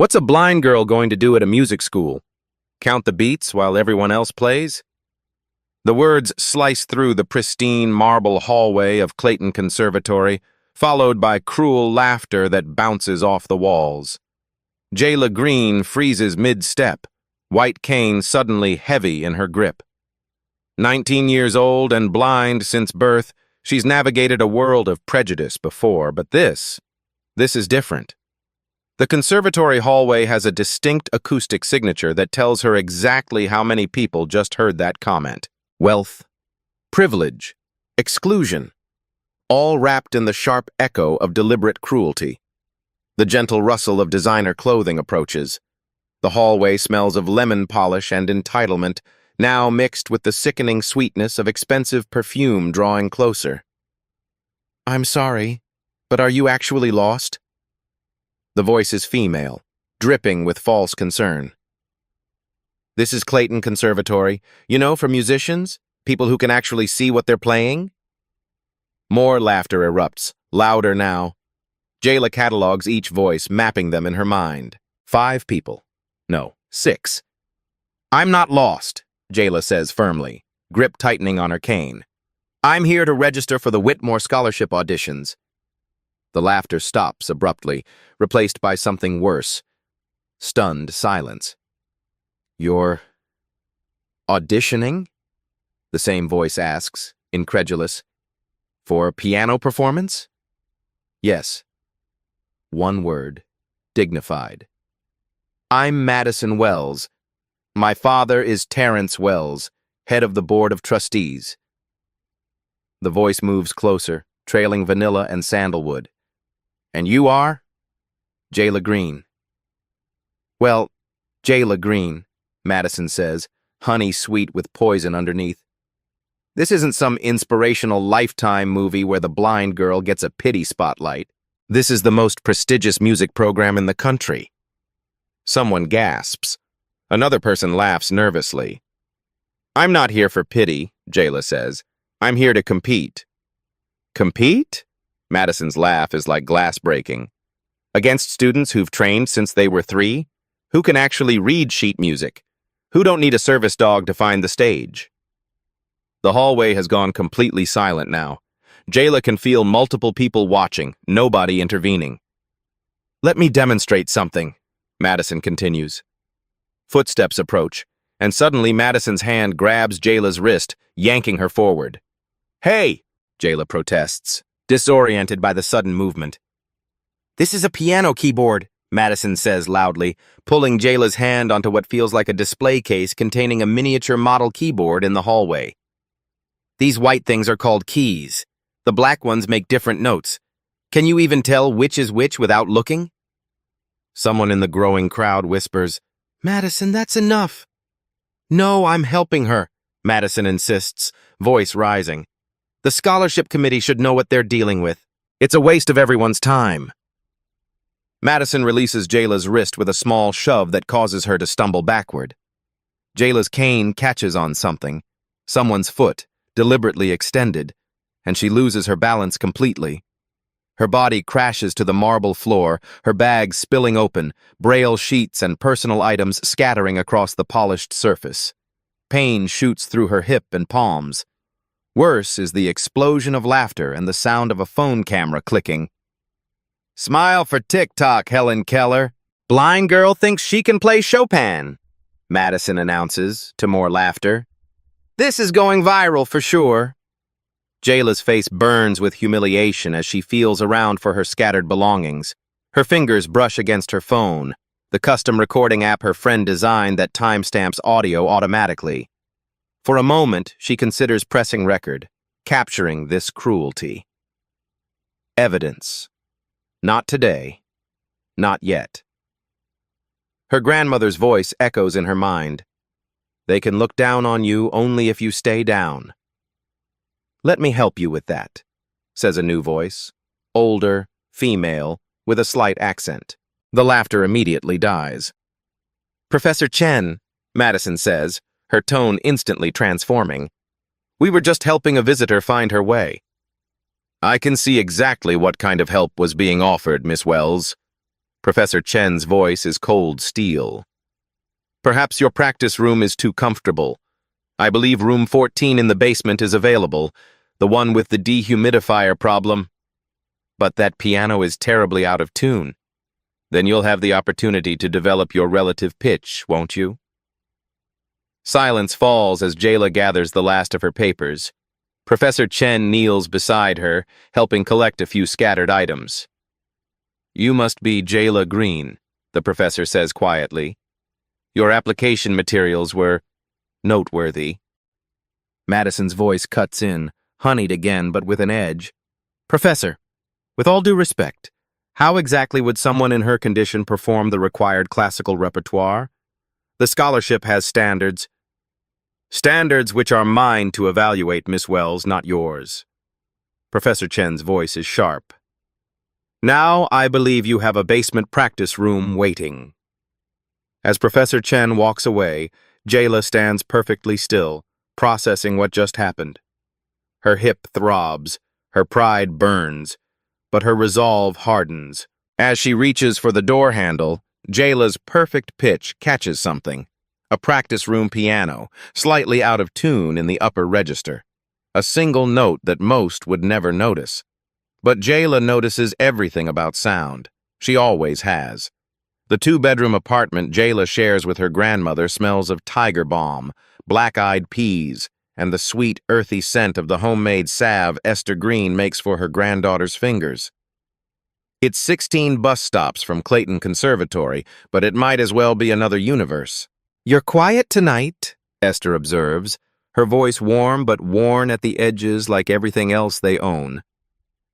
What's a blind girl going to do at a music school? Count the beats while everyone else plays? The words slice through the pristine marble hallway of Clayton Conservatory, followed by cruel laughter that bounces off the walls. Jayla Green freezes mid-step, white cane suddenly heavy in her grip. 19 years old and blind since birth, she's navigated a world of prejudice before, but this is different. The conservatory hallway has a distinct acoustic signature that tells her exactly how many people just heard that comment. Wealth, privilege, exclusion, all wrapped in the sharp echo of deliberate cruelty. The gentle rustle of designer clothing approaches. The hallway smells of lemon polish and entitlement, now mixed with the sickening sweetness of expensive perfume drawing closer. "I'm sorry, but are you actually lost?" The voice is female, dripping with false concern. "This is Clayton Conservatory. You know, for musicians, people who can actually see what they're playing." More laughter erupts, louder now. Jayla catalogs each voice, mapping them in her mind. 5 people. No, 6. "I'm not lost," Jayla says firmly, grip tightening on her cane. "I'm here to register for the Whitmore Scholarship auditions." The laughter stops abruptly, replaced by something worse. Stunned silence. "You're auditioning?" The same voice asks, incredulous. "For a piano performance?" "Yes." One word, dignified. "I'm Madison Wells. My father is Terrence Wells, head of the Board of Trustees." The voice moves closer, trailing vanilla and sandalwood. "And you are?" "Jayla Green." "Well, Jayla Green," Madison says, honey sweet with poison underneath. "This isn't some inspirational Lifetime movie where the blind girl gets a pity spotlight. This is the most prestigious music program in the country." Someone gasps. Another person laughs nervously. "I'm not here for pity," Jayla says. "I'm here to compete." "Compete?" Madison's laugh is like glass breaking. "Against students who've trained since they were 3? Who can actually read sheet music? Who don't need a service dog to find the stage?" The hallway has gone completely silent now. Jayla can feel multiple people watching, nobody intervening. "Let me demonstrate something," Madison continues. Footsteps approach, and suddenly Madison's hand grabs Jayla's wrist, yanking her forward. "Hey!" Jayla protests, disoriented by the sudden movement. "This is a piano keyboard," Madison says loudly, pulling Jayla's hand onto what feels like a display case containing a miniature model keyboard in the hallway. "These white things are called keys. The black ones make different notes. Can you even tell which is which without looking?" Someone in the growing crowd whispers, "Madison, that's enough." "No, I'm helping her," Madison insists, voice rising. "The scholarship committee should know what they're dealing with. It's a waste of everyone's time." Madison releases Jayla's wrist with a small shove that causes her to stumble backward. Jayla's cane catches on something, someone's foot, deliberately extended, and she loses her balance completely. Her body crashes to the marble floor, her bag spilling open, braille sheets and personal items scattering across the polished surface. Pain shoots through her hip and palms. Worse is the explosion of laughter and the sound of a phone camera clicking. "Smile for TikTok, Helen Keller. Blind girl thinks she can play Chopin," Madison announces, to more laughter. "This is going viral for sure." Jayla's face burns with humiliation as she feels around for her scattered belongings. Her fingers brush against her phone, the custom recording app her friend designed that timestamps audio automatically. For a moment, she considers pressing record, capturing this cruelty. Evidence. Not today. Not yet. Her grandmother's voice echoes in her mind. "They can look down on you only if you stay down." "Let me help you with that," says a new voice, older, female, with a slight accent. The laughter immediately dies. "Professor Chen," Madison says, her tone instantly transforming. "We were just helping a visitor find her way." "I can see exactly what kind of help was being offered, Miss Wells." Professor Chen's voice is cold steel. Perhaps your practice room is too comfortable. I believe room 14 in the basement is available, the one with the dehumidifier problem. But that piano is terribly out of tune. Then you'll have the opportunity to develop your relative pitch, won't you? Silence falls as Jayla gathers the last of her papers. Professor Chen kneels beside her, helping collect a few scattered items. You must be Jayla Green, the professor says quietly. Your application materials were noteworthy. Madison's voice cuts in, honeyed again, but with an edge. Professor, with all due respect, how exactly would someone in her condition perform the required classical repertoire? The scholarship has standards. Standards which are mine to evaluate, Miss Wells, not yours. Professor Chen's voice is sharp. Now I believe you have a basement practice room waiting. As Professor Chen walks away, Jayla stands perfectly still, processing what just happened. Her hip throbs, her pride burns, but her resolve hardens. As she reaches for the door handle, Jayla's perfect pitch catches something. A practice room piano, slightly out of tune in the upper register. A single note that most would never notice. But Jayla notices everything about sound. She always has. The two-bedroom apartment Jayla shares with her grandmother smells of tiger balm, black-eyed peas, and the sweet, earthy scent of the homemade salve Esther Green makes for her granddaughter's fingers. It's 16 bus stops from Clayton Conservatory, but it might as well be another universe. You're quiet tonight, Esther observes, her voice warm but worn at the edges like everything else they own.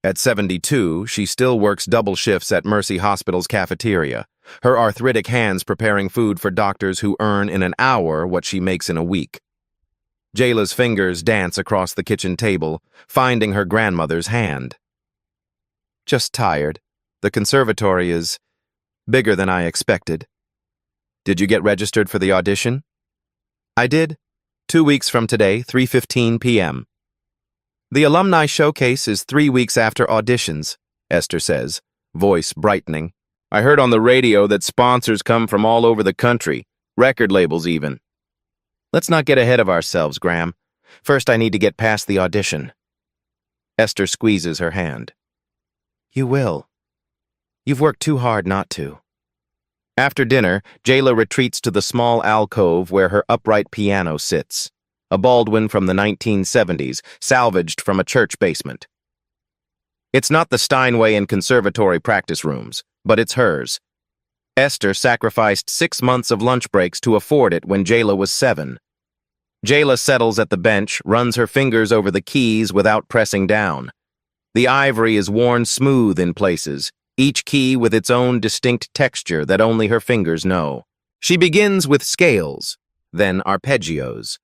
At 72, she still works double shifts at Mercy Hospital's cafeteria, her arthritic hands preparing food for doctors who earn in an hour what she makes in a week. Jayla's fingers dance across the kitchen table, finding her grandmother's hand. Just tired. The conservatory is bigger than I expected. Did you get registered for the audition? I did. 2 weeks from today, 3:15 p.m. The alumni showcase is 3 weeks after auditions, Esther says, voice brightening. I heard on the radio that sponsors come from all over the country, record labels even. Let's not get ahead of ourselves, Graham. First, I need to get past the audition. Esther squeezes her hand. You will. You've worked too hard not to. After dinner, Jayla retreats to the small alcove where her upright piano sits, a Baldwin from the 1970s, salvaged from a church basement. It's not the Steinway and conservatory practice rooms, but it's hers. Esther sacrificed 6 months of lunch breaks to afford it when Jayla was 7. Jayla settles at the bench, runs her fingers over the keys without pressing down. The ivory is worn smooth in places, each key with its own distinct texture that only her fingers know. She begins with scales, then arpeggios,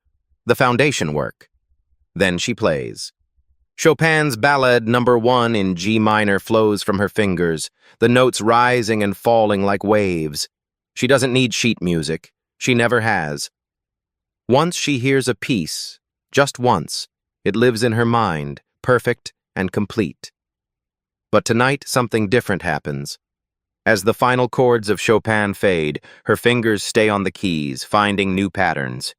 the foundation work. Then she plays. Chopin's Ballade No. 1 in G minor flows from her fingers, the notes rising and falling like waves. She doesn't need sheet music. She never has. Once she hears a piece, just once, it lives in her mind, perfect and complete. But tonight something different happens. As the final chords of Chopin fade, her fingers stay on the keys, finding new patterns.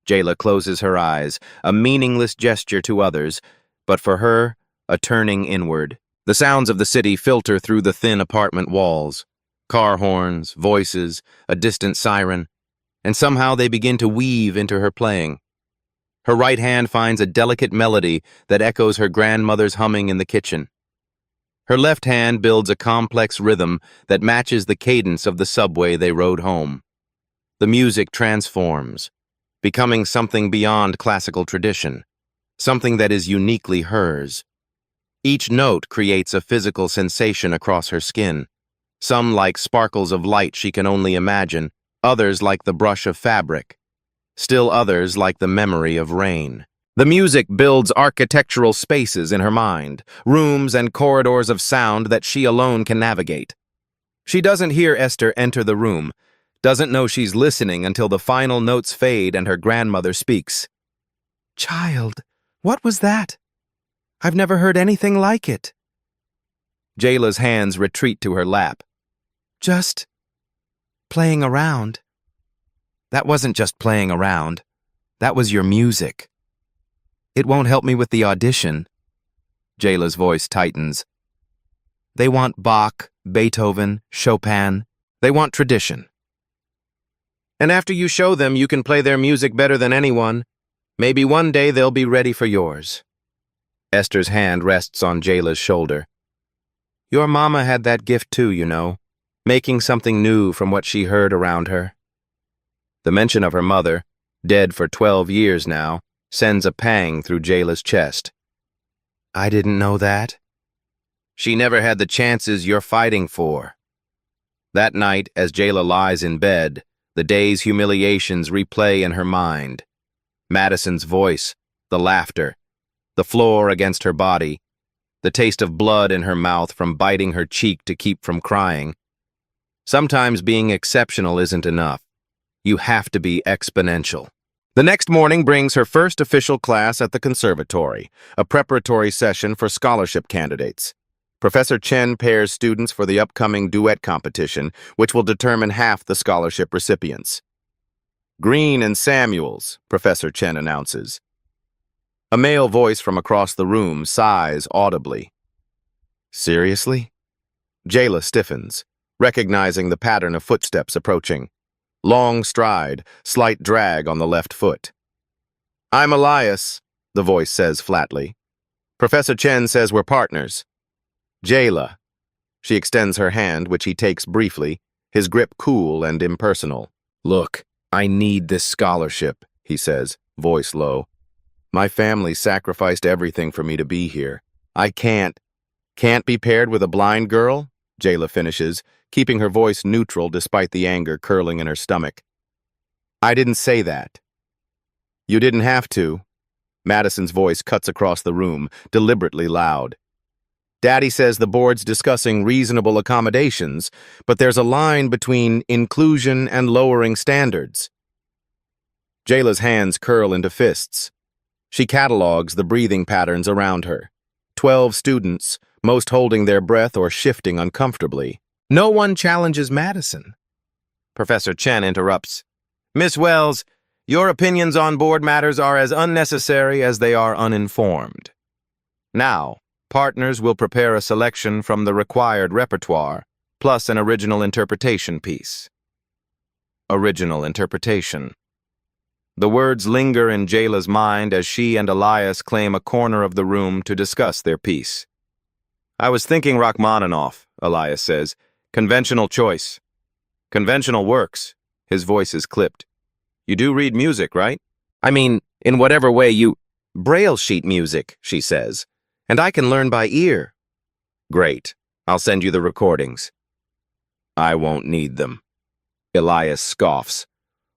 Jayla closes her eyes, a meaningless gesture to others, but for her, a turning inward. The sounds of the city filter through the thin apartment walls. Car horns, voices, a distant siren, and somehow they begin to weave into her playing. Her right hand finds a delicate melody that echoes her grandmother's humming in the kitchen. Her left hand builds a complex rhythm that matches the cadence of the subway they rode home. The music transforms, becoming something beyond classical tradition, something that is uniquely hers. Each note creates a physical sensation across her skin, some like sparkles of light she can only imagine, others like the brush of fabric, still others like the memory of rain. The music builds architectural spaces in her mind, rooms and corridors of sound that she alone can navigate. She doesn't hear Esther enter the room, doesn't know she's listening until the final notes fade and her grandmother speaks. Child, what was that? I've never heard anything like it. Jayla's hands retreat to her lap. Just playing around. That wasn't just playing around. That was your music. It won't help me with the audition. Jayla's voice tightens. They want Bach, Beethoven, Chopin. They want tradition. And after you show them you can play their music better than anyone, maybe one day they'll be ready for yours. Esther's hand rests on Jayla's shoulder. Your mama had that gift too, you know, making something new from what she heard around her. The mention of her mother, dead for 12 years now, sends a pang through Jayla's chest. I didn't know that. She never had the chances you're fighting for. That night, as Jayla lies in bed, the day's humiliations replay in her mind. Madison's voice, the laughter, the floor against her body, the taste of blood in her mouth from biting her cheek to keep from crying. Sometimes being exceptional isn't enough. You have to be exponential. The next morning brings her first official class at the conservatory, a preparatory session for scholarship candidates. Professor Chen pairs students for the upcoming duet competition, which will determine half the scholarship recipients. Green and Samuels, Professor Chen announces. A male voice from across the room sighs audibly. Seriously? Jayla stiffens, recognizing the pattern of footsteps approaching. Long stride, slight drag on the left foot. I'm Elias, the voice says flatly. Professor Chen says we're partners. Jayla. She extends her hand, which he takes briefly, his grip cool and impersonal. Look, I need this scholarship, he says, voice low. My family sacrificed everything for me to be here. I can't be paired with a blind girl? Jayla finishes, keeping her voice neutral despite the anger curling in her stomach. I didn't say that. You didn't have to. Madison's voice cuts across the room, deliberately loud. Daddy says the board's discussing reasonable accommodations, but there's a line between inclusion and lowering standards. Jayla's hands curl into fists. She catalogs the breathing patterns around her. 12 students, most holding their breath or shifting uncomfortably. No one challenges Madison. Professor Chen interrupts. Miss Wells, your opinions on board matters are as unnecessary as they are uninformed. Now, partners will prepare a selection from the required repertoire, plus an original interpretation piece. Original interpretation. The words linger in Jayla's mind as she and Elias claim a corner of the room to discuss their piece. I was thinking Rachmaninoff, Elias says. Conventional choice. Conventional works. His voice is clipped. You do read music, right? I mean, in whatever way you... Braille sheet music, she says. And I can learn by ear. Great. I'll send you the recordings. I won't need them. Elias scoffs.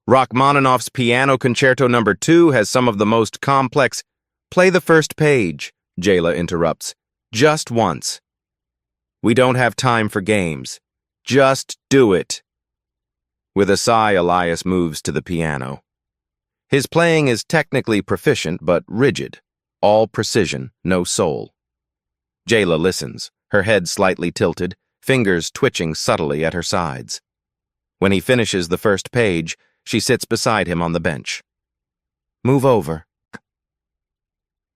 Rachmaninoff's Piano Concerto No. 2 has some of the most complex... Play the first page, Jayla interrupts. Just once. We don't have time for games. Just do it. With a sigh, Elias moves to the piano. His playing is technically proficient but rigid. All precision, no soul. Jayla listens, her head slightly tilted, fingers twitching subtly at her sides. When he finishes the first page, she sits beside him on the bench. Move over.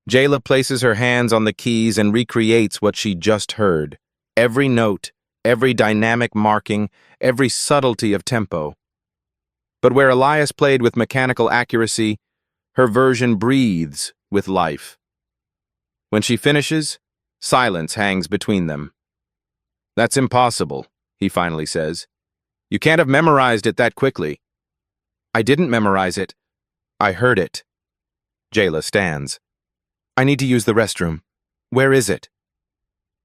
Jayla places her hands on the keys and recreates what she just heard. Every note, every dynamic marking, every subtlety of tempo. But where Elias played with mechanical accuracy, her version breathes with life. When she finishes, silence hangs between them. That's impossible, he finally says. You can't have memorized it that quickly. I didn't memorize it. I heard it. Jayla stands. I need to use the restroom. Where is it?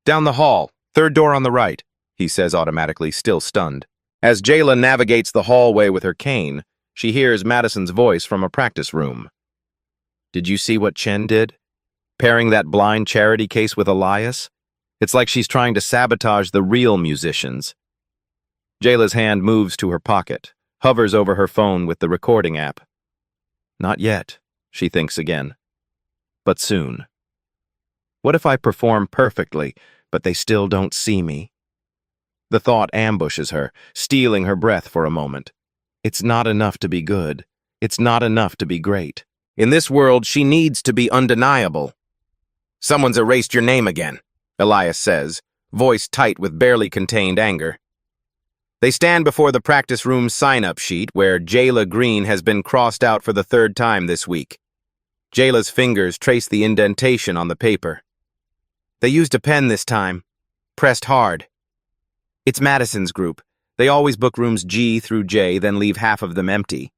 Down the hall, third door on the right, he says automatically, still stunned. As Jayla navigates the hallway with her cane, she hears Madison's voice from a practice room. Did you see what Chen did? Pairing that blind charity case with Elias? It's like she's trying to sabotage the real musicians. Jayla's hand moves to her pocket, hovers over her phone with the recording app. Not yet, she thinks again. But soon. What if I perform perfectly, but they still don't see me? The thought ambushes her, stealing her breath for a moment. It's not enough to be good. It's not enough to be great. In this world, she needs to be undeniable. "Someone's erased your name again," Elias says, voice tight with barely contained anger. They stand before the practice room sign-up sheet where Jayla Green has been crossed out for the third time this week. Jayla's fingers trace the indentation on the paper. They used a pen this time, pressed hard. It's Madison's group. They always book rooms G through J, then leave half of them empty.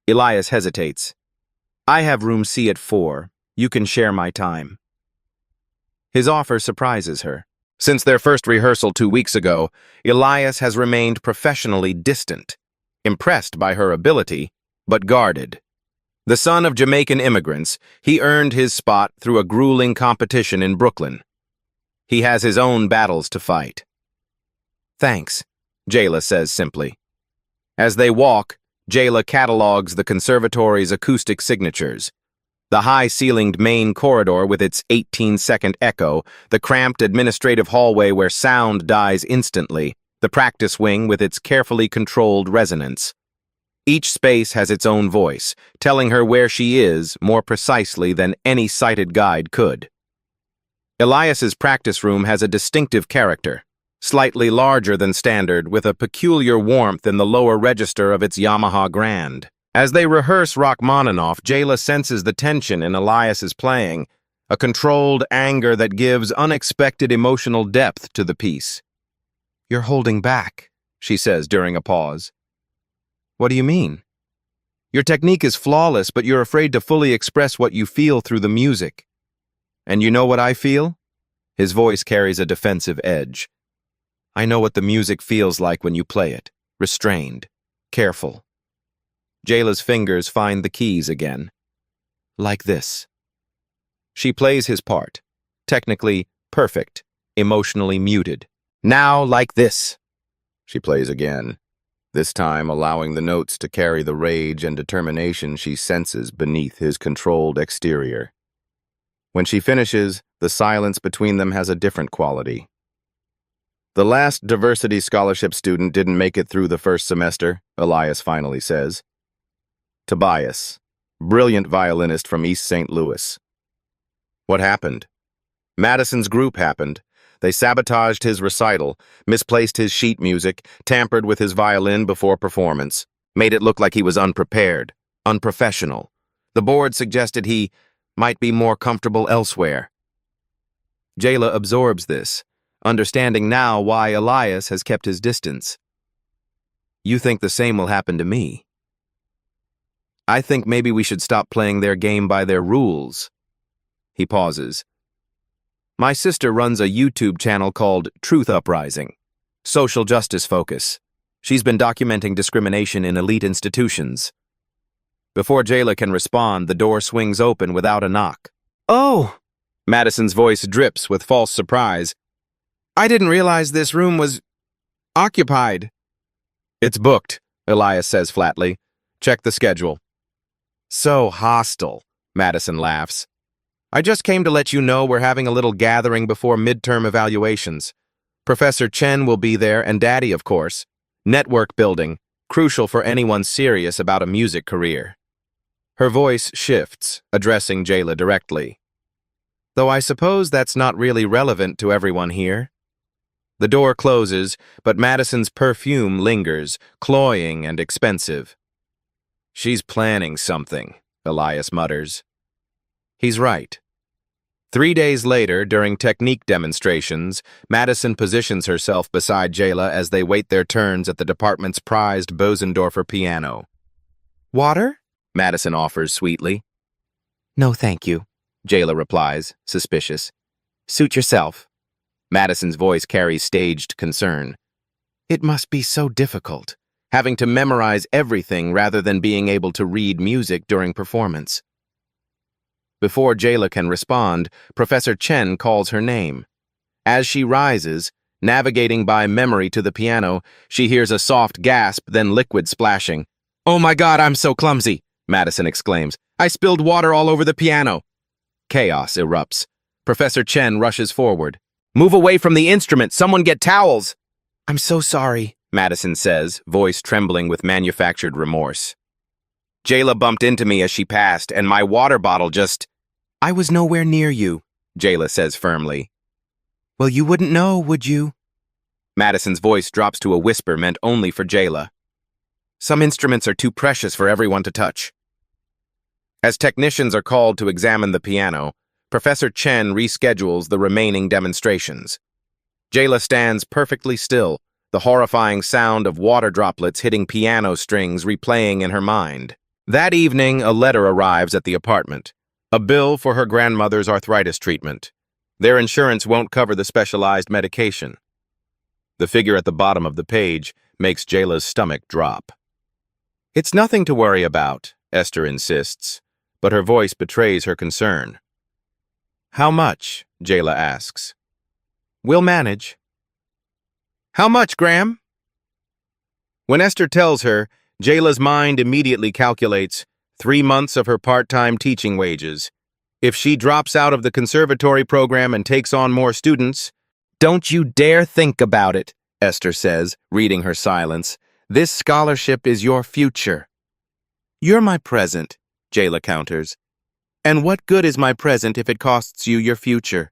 Elias hesitates. "I have room C at 4. You can share my time." His offer surprises her. Since their first rehearsal 2 weeks ago, Elias has remained professionally distant, impressed by her ability, but guarded. The son of Jamaican immigrants, he earned his spot through a grueling competition in Brooklyn. He has his own battles to fight. "Thanks," Jayla says simply. As they walk, Jayla catalogs the conservatory's acoustic signatures. The high-ceilinged main corridor with its 18-second echo, the cramped administrative hallway where sound dies instantly, the practice wing with its carefully controlled resonance. Each space has its own voice, telling her where she is more precisely than any sighted guide could. Elias's practice room has a distinctive character, slightly larger than standard, with a peculiar warmth in the lower register of its Yamaha Grand. As they rehearse Rachmaninoff, Jayla senses the tension in Elias's playing, a controlled anger that gives unexpected emotional depth to the piece. "You're holding back," she says during a pause. "What do you mean?" "Your technique is flawless, but you're afraid to fully express what you feel through the music." "And you know what I feel?" His voice carries a defensive edge. "I know what the music feels like when you play it, restrained, careful." Jayla's fingers find the keys again. "Like this." She plays his part, technically perfect, emotionally muted. "Now like this." She plays again, this time allowing the notes to carry the rage and determination she senses beneath his controlled exterior. When she finishes, the silence between them has a different quality. "The last diversity scholarship student didn't make it through the first semester," Elias finally says. "Tobias, brilliant violinist from East St. Louis." "What happened?" "Madison's group happened. They sabotaged his recital, misplaced his sheet music, tampered with his violin before performance, made it look like he was unprepared, unprofessional. The board suggested he might be more comfortable elsewhere." Jayla absorbs this, understanding now why Elias has kept his distance. "You think the same will happen to me?" "I think maybe we should stop playing their game by their rules." He pauses. "My sister runs a YouTube channel called Truth Uprising, social justice focus. She's been documenting discrimination in elite institutions." Before Jayla can respond, the door swings open without a knock. "Oh!" Madison's voice drips with false surprise. "I didn't realize this room was occupied." "It's booked," Elias says flatly. "Check the schedule." "So hostile," Madison laughs. "I just came to let you know we're having a little gathering before midterm evaluations. Professor Chen will be there, and Daddy, of course. Network building, crucial for anyone serious about a music career." Her voice shifts, addressing Jayla directly. "Though I suppose that's not really relevant to everyone here." The door closes, but Madison's perfume lingers, cloying and expensive. "She's planning something," Elias mutters. He's right. 3 days later, during technique demonstrations, Madison positions herself beside Jayla as they wait their turns at the department's prized Bosendorfer piano. "Water?" Madison offers sweetly. "No, thank you," Jayla replies, suspicious. "Suit yourself." Madison's voice carries staged concern. "It must be so difficult, having to memorize everything rather than being able to read music during performance." Before Jayla can respond, Professor Chen calls her name. As she rises, navigating by memory to the piano, she hears a soft gasp, then liquid splashing. "Oh my God, I'm so clumsy," Madison exclaims. "I spilled water all over the piano." Chaos erupts. Professor Chen rushes forward. "Move away from the instrument! Someone get towels!" I'm so sorry, Madison says, voice trembling with manufactured remorse. Jayla bumped into me as she passed, and my water bottle just... I was nowhere near you, Jayla says firmly. Well, you wouldn't know, would you? Madison's voice drops to a whisper meant only for Jayla. Some instruments are too precious for everyone to touch. As technicians are called to examine the piano, Professor Chen reschedules the remaining demonstrations. Jayla stands perfectly still, the horrifying sound of water droplets hitting piano strings replaying in her mind. That evening, a letter arrives at the apartment. A bill for her grandmother's arthritis treatment. Their insurance won't cover the specialized medication. The figure at the bottom of the page makes Jayla's stomach drop. It's nothing to worry about, Esther insists, but her voice betrays her concern. How much? Jayla asks. We'll manage. How much, Graham? When Esther tells her, Jayla's mind immediately calculates 3 months of her part-time teaching wages. If she drops out of the conservatory program and takes on more students, don't you dare think about it, Esther says, reading her silence. This scholarship is your future. You're my present, Jayla counters. And what good is my present if it costs you your future?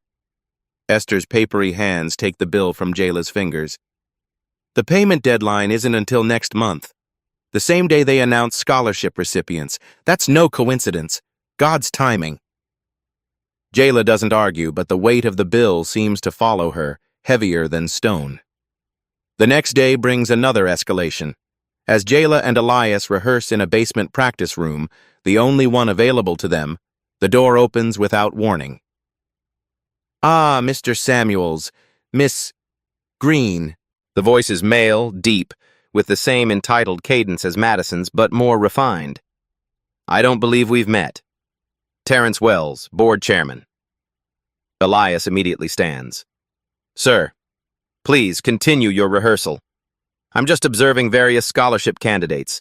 Esther's papery hands take the bill from Jayla's fingers. The payment deadline isn't until next month. The same day they announce scholarship recipients. That's no coincidence. God's timing. Jayla doesn't argue, but the weight of the bill seems to follow her, heavier than stone. The next day brings another escalation. As Jayla and Elias rehearse in a basement practice room, the only one available to them, the door opens without warning. Ah, Mr. Samuels, Miss Green. The voice is male, deep, with the same entitled cadence as Madison's, but more refined. I don't believe we've met. Terrence Wells, board chairman. Elias immediately stands. Sir, please continue your rehearsal. I'm just observing various scholarship candidates.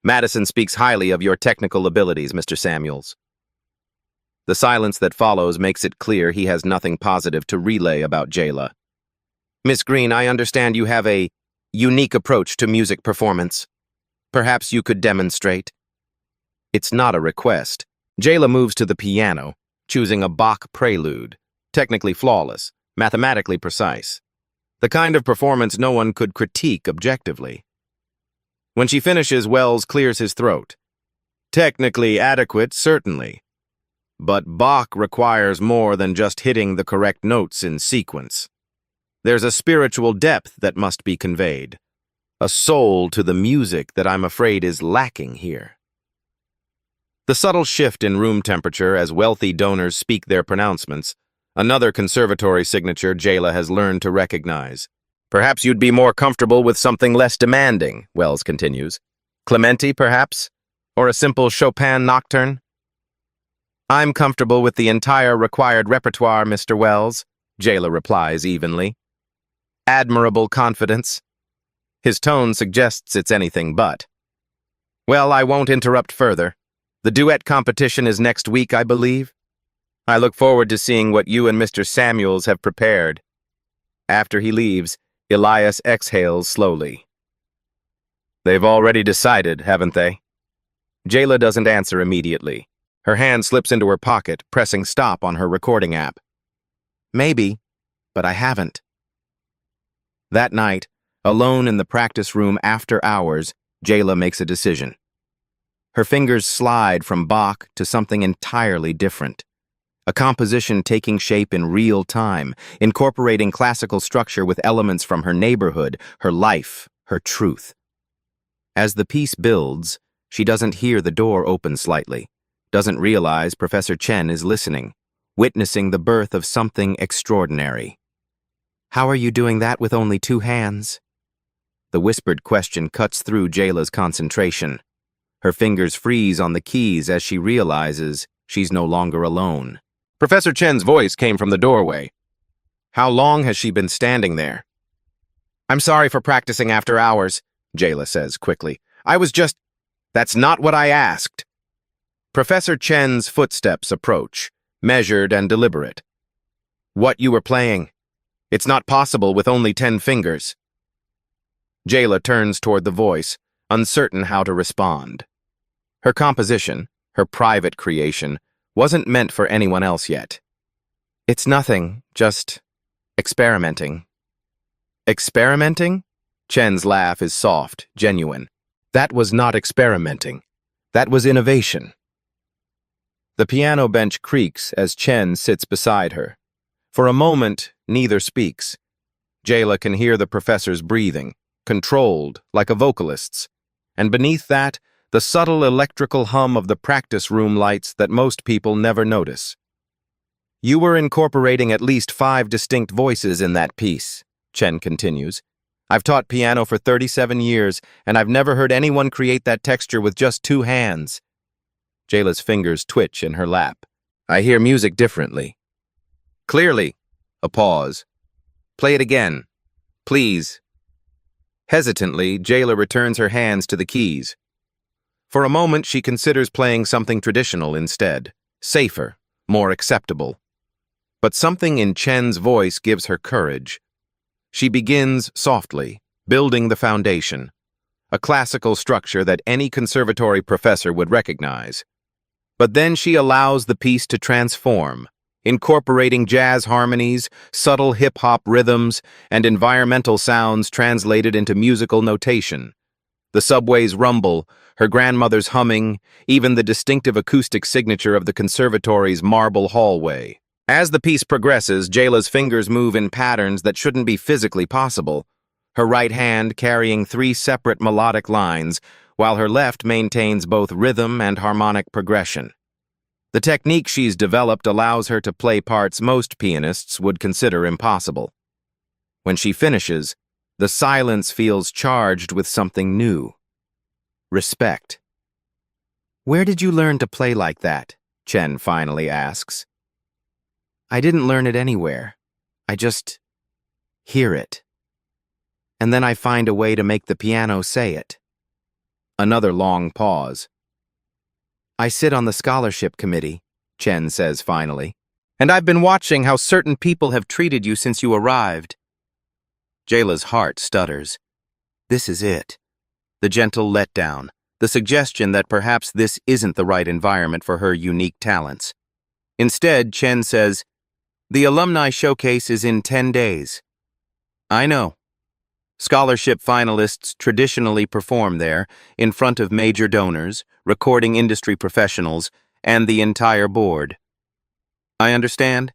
Madison speaks highly of your technical abilities, Mr. Samuels. The silence that follows makes it clear he has nothing positive to relay about Jayla. Miss Green, I understand you have a unique approach to music performance. Perhaps you could demonstrate. It's not a request. Jayla moves to the piano, choosing a Bach prelude, technically flawless, mathematically precise. The kind of performance no one could critique objectively. When she finishes, Wells clears his throat. Technically adequate, certainly. But Bach requires more than just hitting the correct notes in sequence. There's a spiritual depth that must be conveyed, a soul to the music that I'm afraid is lacking here. The subtle shift in room temperature as wealthy donors speak their pronouncements, another conservatory signature Jayla has learned to recognize. Perhaps you'd be more comfortable with something less demanding, Wells continues. Clementi, perhaps? Or a simple Chopin nocturne? I'm comfortable with the entire required repertoire, Mr. Wells, Jayla replies evenly. Admirable confidence. His tone suggests it's anything but. Well, I won't interrupt further. The duet competition is next week, I believe. I look forward to seeing what you and Mr. Samuels have prepared. After he leaves, Elias exhales slowly. They've already decided, haven't they? Jayla doesn't answer immediately. Her hand slips into her pocket, pressing stop on her recording app. Maybe, but I haven't. That night, alone in the practice room after hours, Jayla makes a decision. Her fingers slide from Bach to something entirely different. A composition taking shape in real time, incorporating classical structure with elements from her neighborhood, her life, her truth. As the piece builds, she doesn't hear the door open slightly, doesn't realize Professor Chen is listening, witnessing the birth of something extraordinary. How are you doing that with only 2 hands? The whispered question cuts through Jayla's concentration. Her fingers freeze on the keys as she realizes she's no longer alone. Professor Chen's voice came from the doorway. How long has she been standing there? I'm sorry for practicing after hours, Jayla says quickly. That's not what I asked. Professor Chen's footsteps approach, measured and deliberate. What you were playing. It's not possible with only 10 fingers. Jayla turns toward the voice, uncertain how to respond. Her composition, her private creation, wasn't meant for anyone else yet. It's nothing, just experimenting. Experimenting? Chen's laugh is soft, genuine. That was not experimenting. That was innovation. The piano bench creaks as Chen sits beside her. For a moment, neither speaks. Jayla can hear the professor's breathing, controlled, like a vocalist's, and beneath that, the subtle electrical hum of the practice room lights that most people never notice. You were incorporating at least 5 distinct voices in that piece, Chen continues. I've taught piano for 37 years, and I've never heard anyone create that texture with just 2 hands. Jayla's fingers twitch in her lap. I hear music differently. Clearly. A pause. Play it again. Please. Hesitantly, Jayla returns her hands to the keys. For a moment, she considers playing something traditional instead. Safer, more acceptable. But something in Chen's voice gives her courage. She begins softly, building the foundation, a classical structure that any conservatory professor would recognize. But then she allows the piece to transform, incorporating jazz harmonies, subtle hip-hop rhythms, and environmental sounds translated into musical notation. The subway's rumble, her grandmother's humming, even the distinctive acoustic signature of the conservatory's marble hallway. As the piece progresses, Jayla's fingers move in patterns that shouldn't be physically possible, her right hand carrying 3 separate melodic lines, while her left maintains both rhythm and harmonic progression. The technique she's developed allows her to play parts most pianists would consider impossible. When she finishes, the silence feels charged with something new. Respect. Where did you learn to play like that? Chen finally asks. I didn't learn it anywhere. I just hear it. And then I find a way to make the piano say it. Another long pause. I sit on the scholarship committee, Chen says finally, and I've been watching how certain people have treated you since you arrived. Jayla's heart stutters. This is it. The gentle letdown, the suggestion that perhaps this isn't the right environment for her unique talents. Instead, Chen says, the alumni showcase is in 10 days. I know. Scholarship finalists traditionally perform there, in front of major donors, recording industry professionals, and the entire board. I understand.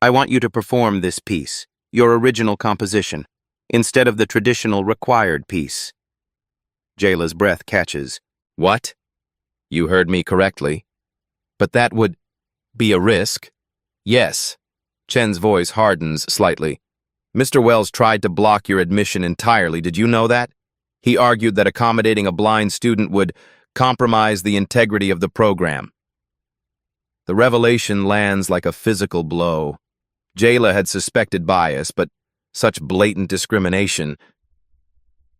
I want you to perform this piece, your original composition, instead of the traditional required piece. Jayla's breath catches. What? You heard me correctly. But that would be a risk. Yes. Chen's voice hardens slightly. Mr. Wells tried to block your admission entirely. Did you know that? He argued that accommodating a blind student would compromise the integrity of the program. The revelation lands like a physical blow. Jayla had suspected bias, but such blatant discrimination.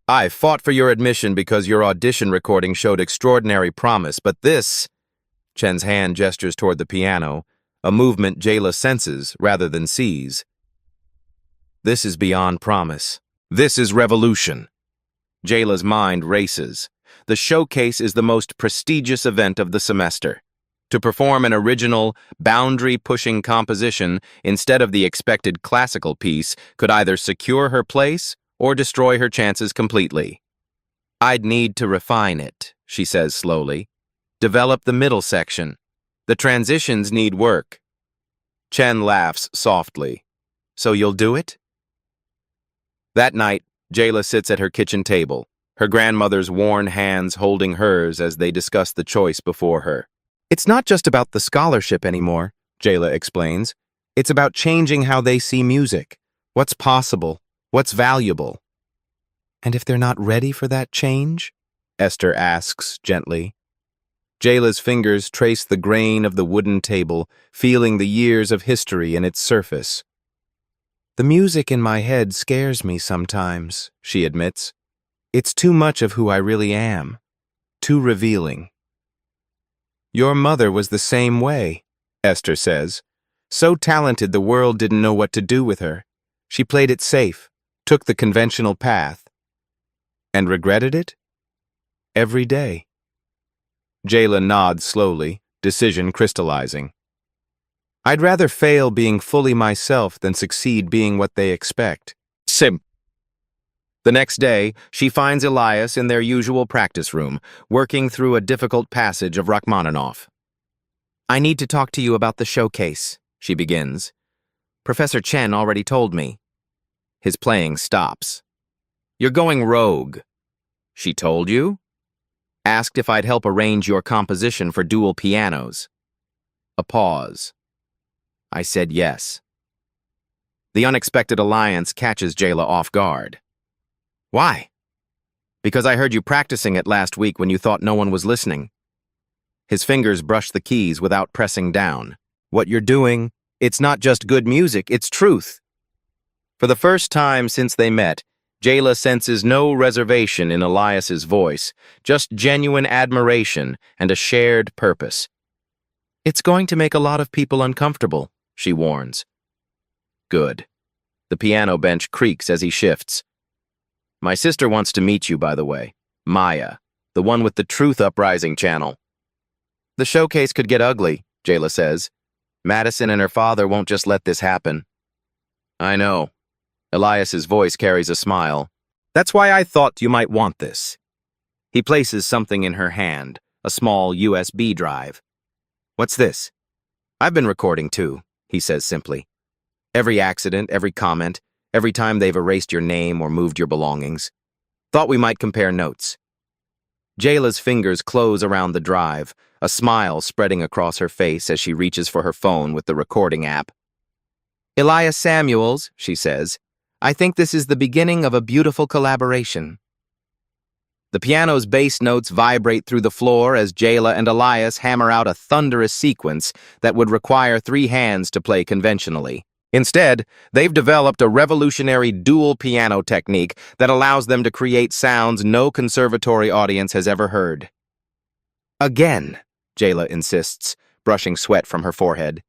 I fought for your admission because your audition recording showed extraordinary promise, but this... Chen's hand gestures toward the piano, a movement Jayla senses rather than sees. This is beyond promise. This is revolution. Jayla's mind races. The showcase is the most prestigious event of the semester. To perform an original, boundary-pushing composition instead of the expected classical piece could either secure her place or destroy her chances completely. I'd need to refine it, she says slowly. Develop the middle section. The transitions need work. Chen laughs softly. So you'll do it? That night, Jayla sits at her kitchen table, her grandmother's worn hands holding hers as they discuss the choice before her. It's not just about the scholarship anymore, Jayla explains. It's about changing how they see music, what's possible, what's valuable. And if they're not ready for that change? Esther asks gently. Jayla's fingers trace the grain of the wooden table, feeling the years of history in its surface. The music in my head scares me sometimes, she admits. It's too much of who I really am, too revealing. Your mother was the same way, Esther says. So talented the world didn't know what to do with her. She played it safe, took the conventional path. And regretted it? Every day. Jayla nods slowly, decision crystallizing. I'd rather fail being fully myself than succeed being what they expect. The next day, she finds Elias in their usual practice room, working through a difficult passage of Rachmaninoff. I need to talk to you about the showcase, she begins. Professor Chen already told me. His playing stops. You're going rogue. She told you? Asked if I'd help arrange your composition for dual pianos. A pause. I said yes. The unexpected alliance catches Jayla off guard. Why? Because I heard you practicing it last week when you thought no one was listening. His fingers brush the keys without pressing down. What you're doing, it's not just good music, it's truth. For the first time since they met, Jayla senses no reservation in Elias's voice, just genuine admiration and a shared purpose. It's going to make a lot of people uncomfortable, she warns. Good. The piano bench creaks as he shifts. My sister wants to meet you, by the way. Maya, the one with the Truth Uprising channel. The showcase could get ugly, Jayla says. Madison and her father won't just let this happen. I know. Elias's voice carries a smile. That's why I thought you might want this. He places something in her hand, a small USB drive. What's this? I've been recording too, he says simply. Every accident, every comment, every time they've erased your name or moved your belongings. Thought we might compare notes. Jayla's fingers close around the drive, a smile spreading across her face as she reaches for her phone with the recording app. Elias Samuels, she says, I think this is the beginning of a beautiful collaboration. The piano's bass notes vibrate through the floor as Jayla and Elias hammer out a thunderous sequence that would require 3 hands to play conventionally. Instead, they've developed a revolutionary dual piano technique that allows them to create sounds no conservatory audience has ever heard. Again, Jayla insists, brushing sweat from her forehead.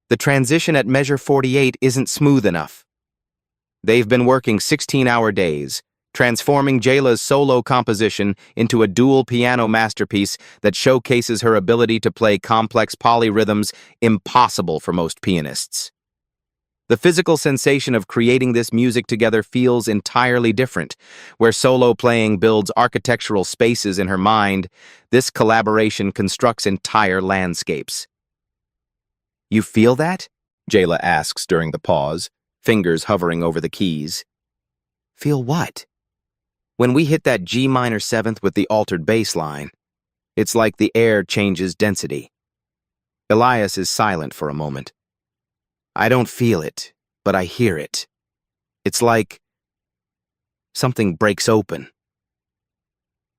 The transition at measure 48 isn't smooth enough. They've been working 16-hour days, transforming Jayla's solo composition into a dual piano masterpiece that showcases her ability to play complex polyrhythms impossible for most pianists. The physical sensation of creating this music together feels entirely different. Where solo playing builds architectural spaces in her mind, this collaboration constructs entire landscapes. You feel that? Jayla asks during the pause, fingers hovering over the keys. Feel what? When we hit that G minor 7th with the altered bass line, it's like the air changes density. Elias is silent for a moment. I don't feel it, but I hear it. It's like something breaks open.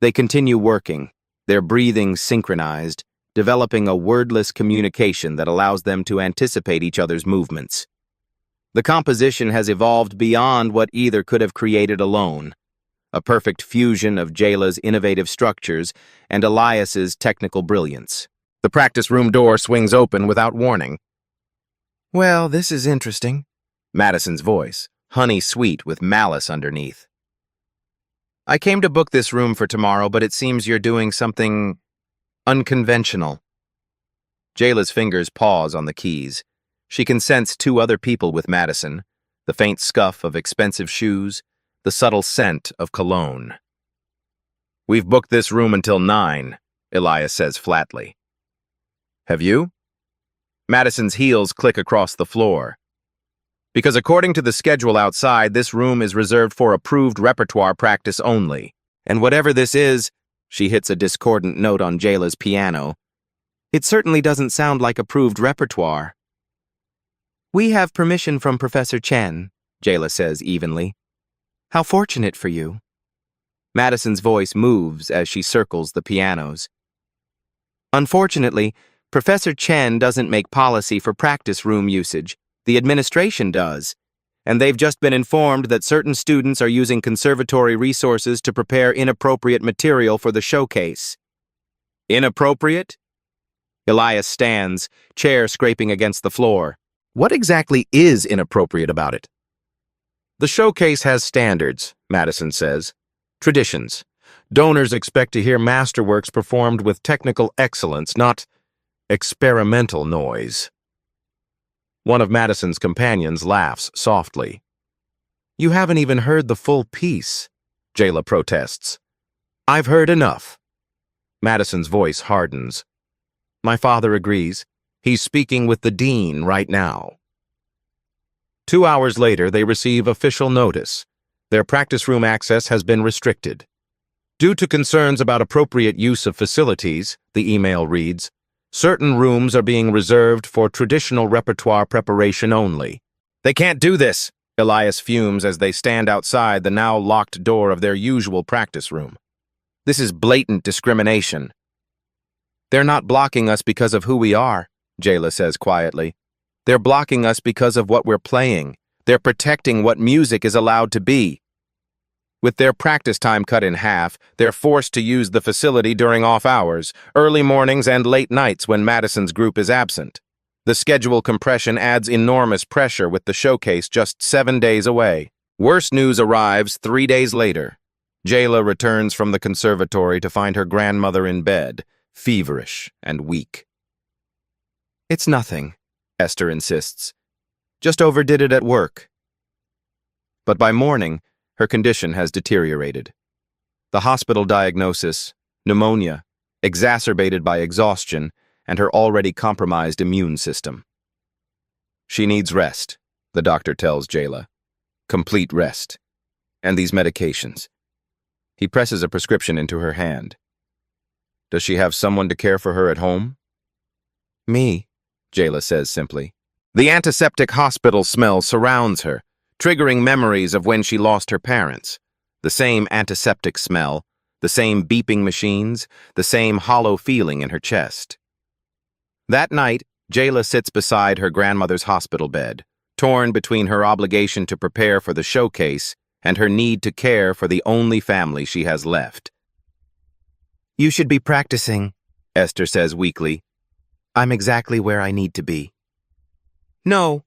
They continue working, their breathing synchronized, developing a wordless communication that allows them to anticipate each other's movements. The composition has evolved beyond what either could have created alone, a perfect fusion of Jayla's innovative structures and Elias's technical brilliance. The practice room door swings open without warning. Well, this is interesting. Madison's voice, honey-sweet with malice underneath. I came to book this room for tomorrow, but it seems you're doing something unconventional. Jayla's fingers pause on the keys. She can sense 2 other people with Madison, the faint scuff of expensive shoes, the subtle scent of cologne. We've booked this room until 9, Elias says flatly. Have you? Madison's heels click across the floor. Because according to the schedule outside, this room is reserved for approved repertoire practice only. And whatever this is, she hits a discordant note on Jayla's piano. It certainly doesn't sound like approved repertoire. We have permission from Professor Chen, Jayla says evenly. How fortunate for you. Madison's voice moves as she circles the pianos. Unfortunately, Professor Chen doesn't make policy for practice room usage. The administration does. And they've just been informed that certain students are using conservatory resources to prepare inappropriate material for the showcase. Inappropriate? Elias stands, chair scraping against the floor. What exactly is inappropriate about it? The showcase has standards, Madison says. Traditions. Donors expect to hear masterworks performed with technical excellence, not experimental noise. One of Madison's companions laughs softly. You haven't even heard the full piece, Jayla protests. I've heard enough. Madison's voice hardens. My father agrees. He's speaking with the dean right now. 2 hours later, they receive official notice. Their practice room access has been restricted. Due to concerns about appropriate use of facilities, the email reads, certain rooms are being reserved for traditional repertoire preparation only. They can't do this, Elias fumes as they stand outside the now locked door of their usual practice room. This is blatant discrimination. They're not blocking us because of who we are, Jayla says quietly. They're blocking us because of what we're playing. They're protecting what music is allowed to be. With their practice time cut in half, they're forced to use the facility during off hours, early mornings and late nights when Madison's group is absent. The schedule compression adds enormous pressure with the showcase just 7 days away. Worse news arrives 3 days later. Jayla returns from the conservatory to find her grandmother in bed, feverish and weak. It's nothing, Esther insists. Just overdid it at work. But by morning, her condition has deteriorated. The hospital diagnosis, pneumonia, exacerbated by exhaustion, and her already compromised immune system. She needs rest, the doctor tells Jayla. Complete rest. And these medications. He presses a prescription into her hand. Does she have someone to care for her at home? Me, Jayla says simply. The antiseptic hospital smell surrounds her, triggering memories of when she lost her parents. The same antiseptic smell, the same beeping machines, the same hollow feeling in her chest. That night, Jayla sits beside her grandmother's hospital bed, torn between her obligation to prepare for the showcase and her need to care for the only family she has left. You should be practicing, Esther says weakly. I'm exactly where I need to be. No.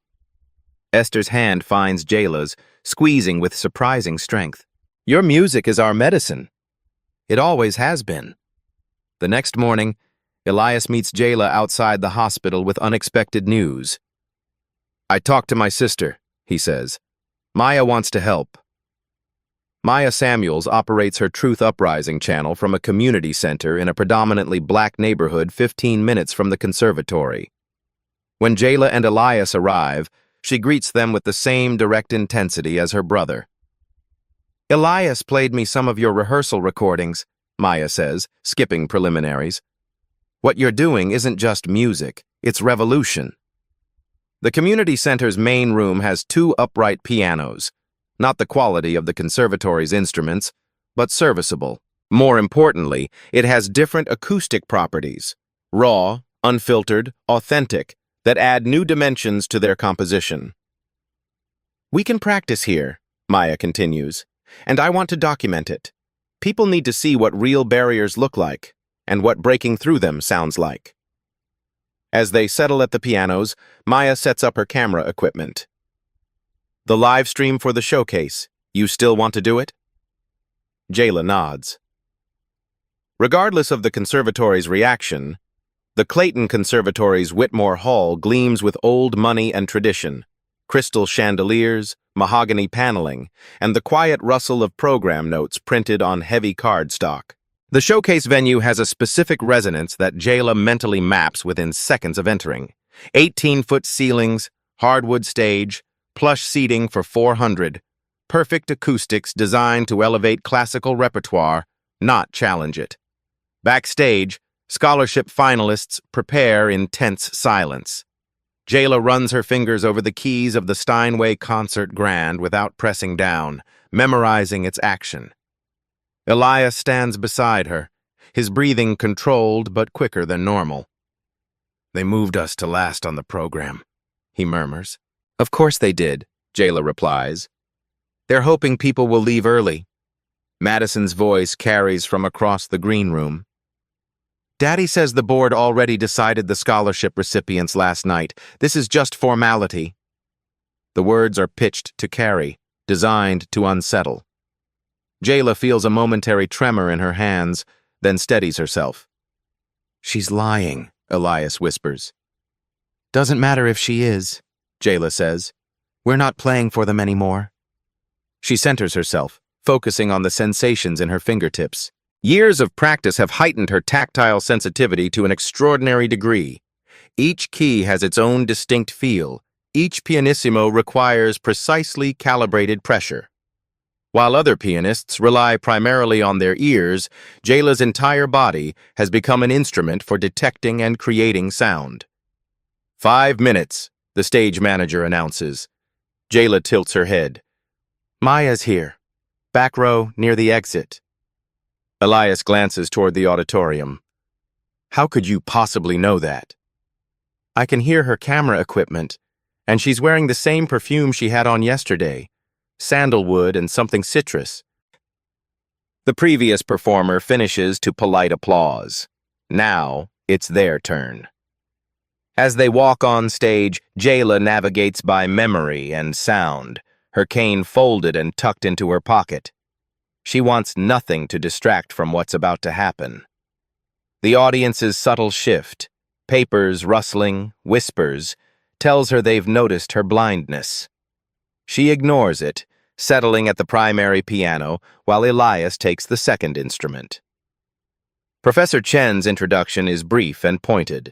Esther's hand finds Jayla's, squeezing with surprising strength. Your music is our medicine. It always has been. The next morning, Elias meets Jayla outside the hospital with unexpected news. I talked to my sister, he says. Maya wants to help. Maya Samuels operates her Truth Uprising channel from a community center in a predominantly black neighborhood 15 minutes from the conservatory. When Jayla and Elias arrive, she greets them with the same direct intensity as her brother. Elias played me some of your rehearsal recordings, Maya says, skipping preliminaries. What you're doing isn't just music, it's revolution. The community center's main room has 2 upright pianos, not the quality of the conservatory's instruments, but serviceable. More importantly, it has different acoustic properties, raw, unfiltered, authentic, that add new dimensions to their composition. We can practice here, Maya continues, and I want to document it. People need to see what real barriers look like, and what breaking through them sounds like. As they settle at the pianos, Maya sets up her camera equipment. The live stream for the showcase, you still want to do it? Jayla nods. Regardless of the conservatory's reaction, the Clayton Conservatory's Whitmore Hall gleams with old money and tradition, crystal chandeliers, mahogany paneling, and the quiet rustle of program notes printed on heavy cardstock. The showcase venue has a specific resonance that Jayla mentally maps within seconds of entering. 18-foot ceilings, hardwood stage, plush seating for 400, perfect acoustics designed to elevate classical repertoire, not challenge it. Backstage, scholarship finalists prepare in tense silence. Jayla runs her fingers over the keys of the Steinway Concert Grand without pressing down, memorizing its action. Elias stands beside her, his breathing controlled but quicker than normal. They moved us to last on the program, he murmurs. Of course they did, Jayla replies. They're hoping people will leave early. Madison's voice carries from across the green room. Daddy says the board already decided the scholarship recipients last night. This is just formality. The words are pitched to Carrie, designed to unsettle. Jayla feels a momentary tremor in her hands, then steadies herself. "She's lying," Elias whispers. "Doesn't matter if she is," Jayla says. "We're not playing for them anymore." She centers herself, focusing on the sensations in her fingertips. Years of practice have heightened her tactile sensitivity to an extraordinary degree. Each key has its own distinct feel. Each pianissimo requires precisely calibrated pressure. While other pianists rely primarily on their ears, Jayla's entire body has become an instrument for detecting and creating sound. 5 minutes, the stage manager announces. Jayla tilts her head. "Maya's here. Back row, near the exit." Elias glances toward the auditorium. "How could you possibly know that?" "I can hear her camera equipment, and she's wearing the same perfume she had on yesterday. Sandalwood and something citrus." The previous performer finishes to polite applause. Now, it's their turn. As they walk on stage, Jayla navigates by memory and sound, her cane folded and tucked into her pocket. She wants nothing to distract from what's about to happen. The audience's subtle shift, papers rustling, whispers, tells her they've noticed her blindness. She ignores it, settling at the primary piano while Elias takes the second instrument. Professor Chen's introduction is brief and pointed.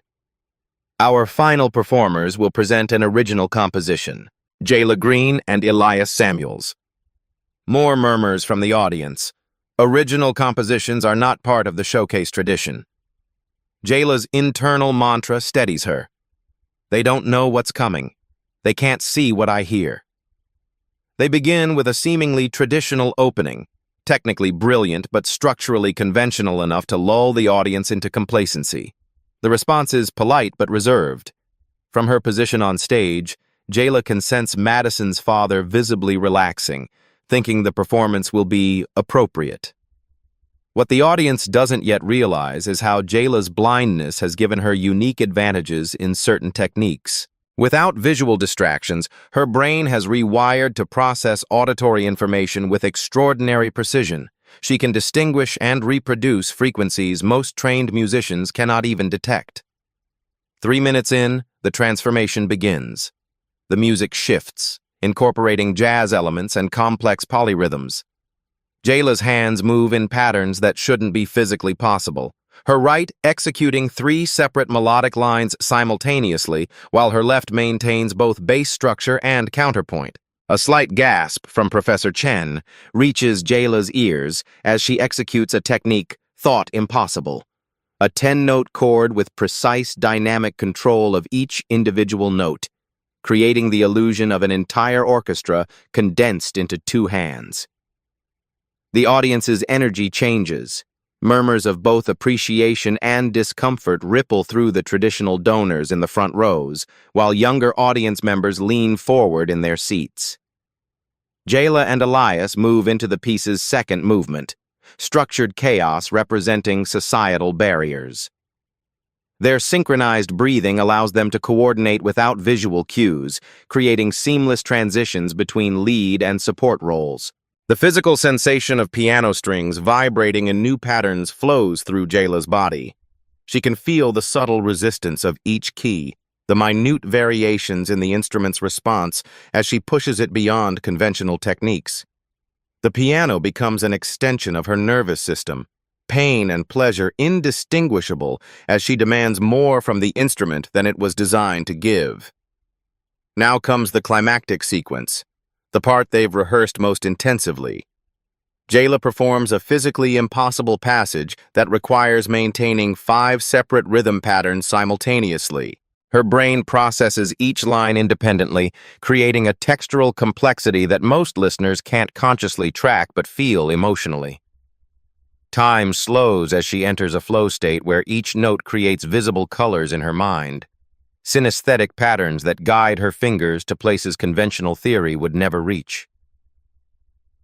Our final performers will present an original composition, Jayla Green and Elias Samuels. More murmurs from the audience. Original compositions are not part of the showcase tradition. Jayla's internal mantra steadies her. They don't know what's coming. They can't see what I hear. They begin with a seemingly traditional opening, technically brilliant but structurally conventional enough to lull the audience into complacency. The response is polite but reserved. From her position on stage, Jayla can sense Madison's father visibly relaxing, thinking the performance will be appropriate. What the audience doesn't yet realize is how Jayla's blindness has given her unique advantages in certain techniques. Without visual distractions, her brain has rewired to process auditory information with extraordinary precision. She can distinguish and reproduce frequencies most trained musicians cannot even detect. 3 minutes in, the transformation begins. The music shifts, incorporating jazz elements and complex polyrhythms. Jayla's hands move in patterns that shouldn't be physically possible, her right executing 3 separate melodic lines simultaneously, while her left maintains both bass structure and counterpoint. A slight gasp from Professor Chen reaches Jayla's ears as she executes a technique thought impossible. A 10-note chord with precise dynamic control of each individual note, creating the illusion of an entire orchestra condensed into 2 hands. The audience's energy changes. Murmurs of both appreciation and discomfort ripple through the traditional donors in the front rows, while younger audience members lean forward in their seats. Jayla and Elias move into the piece's second movement, structured chaos representing societal barriers. Their synchronized breathing allows them to coordinate without visual cues, creating seamless transitions between lead and support roles. The physical sensation of piano strings vibrating in new patterns flows through Jayla's body. She can feel the subtle resistance of each key, the minute variations in the instrument's response as she pushes it beyond conventional techniques. The piano becomes an extension of her nervous system, pain and pleasure indistinguishable as she demands more from the instrument than it was designed to give. Now comes the climactic sequence, the part they've rehearsed most intensively. Jayla performs a physically impossible passage that requires maintaining 5 separate rhythm patterns simultaneously. Her brain processes each line independently, creating a textural complexity that most listeners can't consciously track but feel emotionally. Time slows as she enters a flow state where each note creates visible colors in her mind, synesthetic patterns that guide her fingers to places conventional theory would never reach.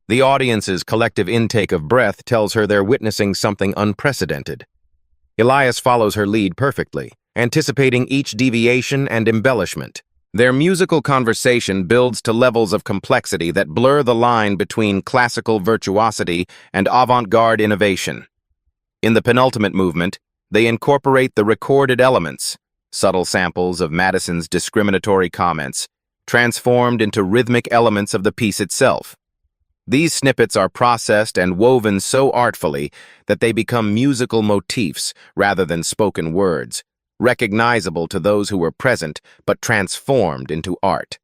The audience's collective intake of breath tells her they're witnessing something unprecedented. Elias follows her lead perfectly, anticipating each deviation and embellishment. Their musical conversation builds to levels of complexity that blur the line between classical virtuosity and avant-garde innovation. In the penultimate movement, they incorporate the recorded elements, subtle samples of Madison's discriminatory comments, transformed into rhythmic elements of the piece itself. These snippets are processed and woven so artfully that they become musical motifs rather than spoken words, recognizable to those who were present but transformed into art.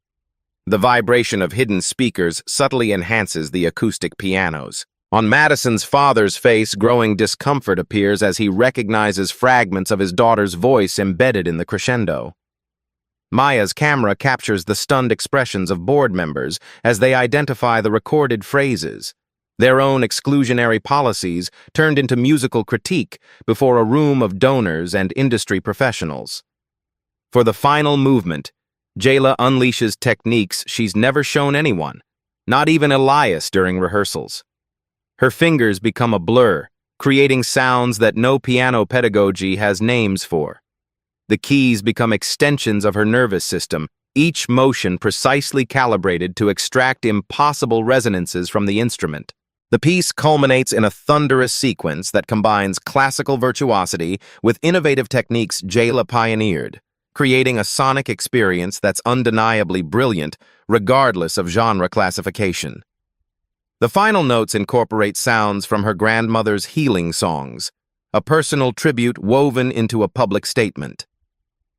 The vibration of hidden speakers subtly enhances the acoustic pianos. On Madison's father's face, growing discomfort appears as he recognizes fragments of his daughter's voice embedded in the crescendo. Maya's camera captures the stunned expressions of board members as they identify the recorded phrases, their own exclusionary policies turned into musical critique before a room of donors and industry professionals. For the final movement, Jayla unleashes techniques she's never shown anyone, not even Elias during rehearsals. Her fingers become a blur, creating sounds that no piano pedagogy has names for. The keys become extensions of her nervous system, each motion precisely calibrated to extract impossible resonances from the instrument. The piece culminates in a thunderous sequence that combines classical virtuosity with innovative techniques Jayla pioneered, creating a sonic experience that's undeniably brilliant, regardless of genre classification. The final notes incorporate sounds from her grandmother's healing songs, a personal tribute woven into a public statement.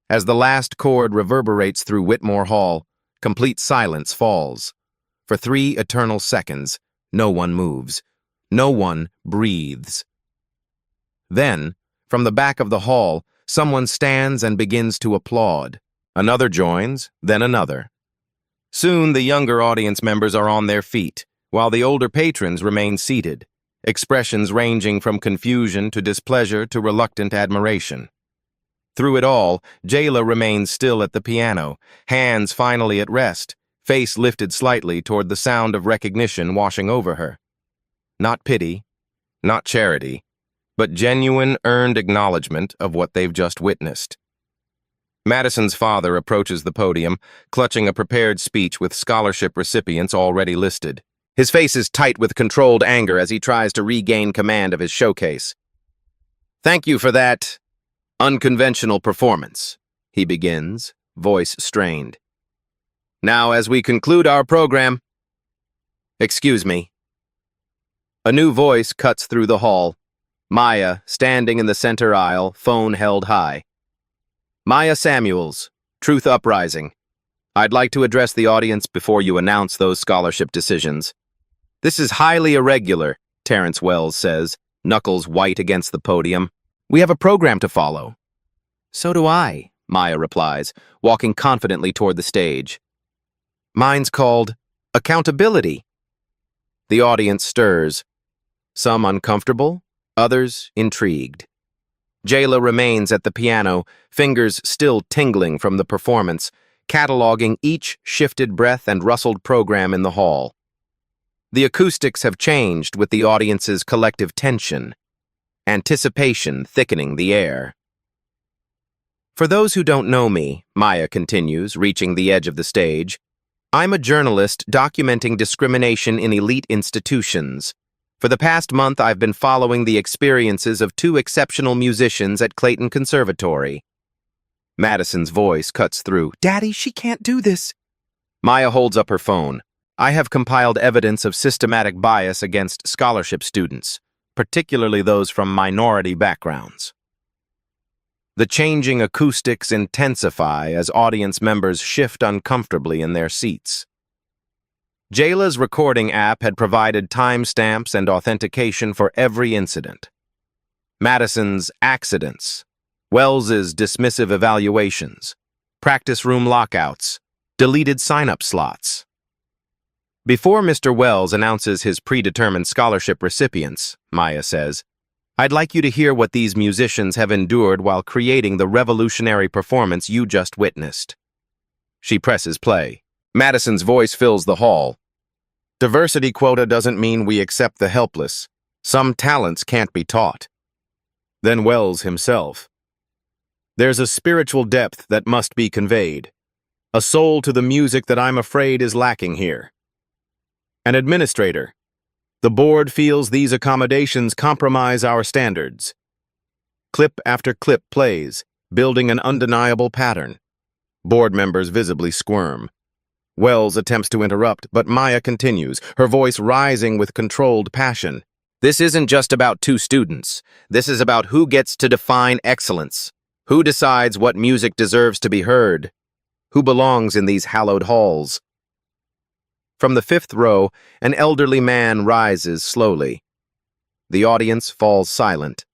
As the last chord reverberates through Whitmore Hall, complete silence falls. For 3 eternal seconds, no one moves. No one breathes. Then, from the back of the hall, someone stands and begins to applaud. Another joins, then another. Soon the younger audience members are on their feet, while the older patrons remain seated, expressions ranging from confusion to displeasure to reluctant admiration. Through it all, Jayla remains still at the piano, hands finally at rest, face lifted slightly toward the sound of recognition washing over her. Not pity, not charity, but genuine, earned acknowledgement of what they've just witnessed. Madison's father approaches the podium, clutching a prepared speech with scholarship recipients already listed. His face is tight with controlled anger as he tries to regain command of his showcase. "Thank you for that unconventional performance," he begins, voice strained. "Now, as we conclude our program..." "Excuse me." A new voice cuts through the hall. Maya, standing in the center aisle, phone held high. "Maya Samuels, Truth Uprising. I'd like to address the audience before you announce those scholarship decisions." "This is highly irregular," Terrence Wells says, knuckles white against the podium. "We have a program to follow." "So do I," Maya replies, walking confidently toward the stage. "Mine's called accountability." The audience stirs, some uncomfortable, others intrigued. Jayla remains at the piano, fingers still tingling from the performance, cataloging each shifted breath and rustled program in the hall. The acoustics have changed with the audience's collective tension, anticipation thickening the air. "For those who don't know me," Maya continues, reaching the edge of the stage, "I'm a journalist documenting discrimination in elite institutions. For the past month, I've been following the experiences of 2 exceptional musicians at Clayton Conservatory." Madison's voice cuts through. "Daddy, she can't do this." Maya holds up her phone. "I have compiled evidence of systematic bias against scholarship students, particularly those from minority backgrounds." The changing acoustics intensify as audience members shift uncomfortably in their seats. Jayla's recording app had provided timestamps and authentication for every incident. Madison's accidents, Wells's dismissive evaluations, practice room lockouts, deleted sign-up slots. Before Mr. Wells announces his predetermined scholarship recipients, Maya says, "I'd like you to hear what these musicians have endured while creating the revolutionary performance you just witnessed." She presses play. Madison's voice fills the hall. "Diversity quota doesn't mean we accept the helpless. Some talents can't be taught." Then Wells himself. "There's a spiritual depth that must be conveyed. A soul to the music that I'm afraid is lacking here. An administrator. The board feels these accommodations compromise our standards. Clip after clip plays, building an undeniable pattern. Board members visibly squirm. Wells attempts to interrupt, but Maya continues, her voice rising with controlled passion. This isn't just about two students. This is about who gets to define excellence. Who decides what music deserves to be heard? Who belongs in these hallowed halls? From the fifth row, an elderly man rises slowly. The audience falls silent.